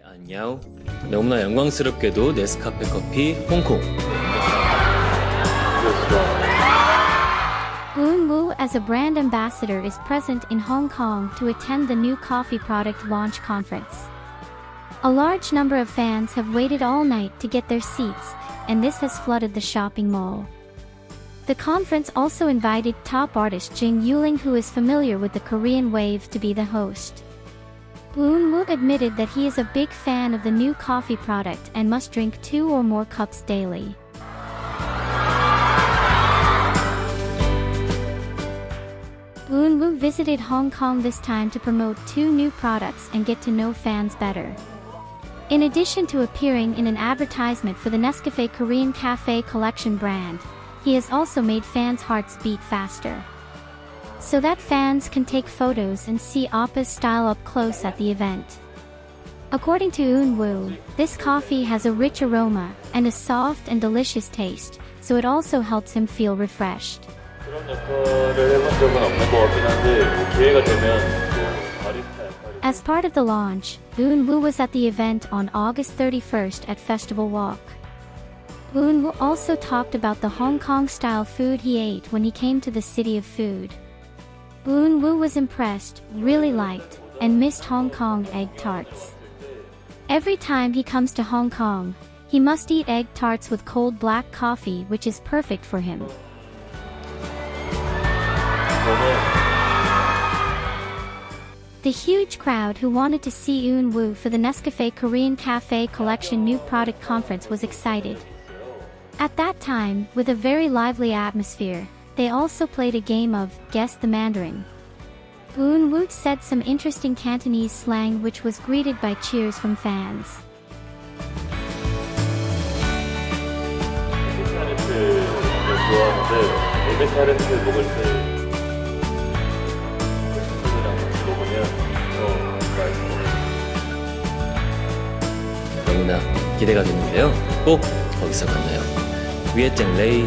안녕. 너무나 영광스럽게도 네스카페 커피 홍콩. Boonwoo as a brand ambassador is present in Hong Kong to attend the new coffee product launch conference. A large number of fans have waited all night to get their seats, and this has flooded the shopping mall. The conference also invited top artist Jing Yuling, who is familiar with the Korean wave, to be the host. Boonwoo admitted that he is a big fan of the new coffee product and must drink 2 or more cups daily. Boonwoo visited Hong Kong this time to promote 2 new products and get to know fans better. In addition to appearing in an advertisement for the Nescafé Korean Cafe Collection brand, he has also made fans' hearts beat faster, so that fans can take photos and see Oppa's style up close at the event. According to Boonwoo, this coffee has a rich aroma and a soft and delicious taste, so it also helps him feel refreshed. 그런 역할을 해본 적은 없는 것 같긴 한데 기회가 되면 바리스타 역할이 As part of the launch, Boonwoo was at the event on August 31st at Festival Walk. Boonwoo also talked about the Hong Kong-style food he ate when he came to the City of Food. Boonwoo was impressed, really liked, and missed Hong Kong egg tarts. Every time he comes to Hong Kong, he must eat egg tarts with cold black coffee, which is perfect for him. The huge crowd who wanted to see Boonwoo for the Nescafé Korean Cafe Collection new product conference was excited. At that time, with a very lively atmosphere, they also played a game of Guess the Mandarin. Boonwoo said some interesting Cantonese slang which was greeted by cheers from fans. 에그타르트를 좋아하는데 에그타르트 먹을 때 친구들이랑 같이 먹으면 맛있어. 너무나 기대가 되는데요. 꼭 거기서 만나요. 위에짱 레이.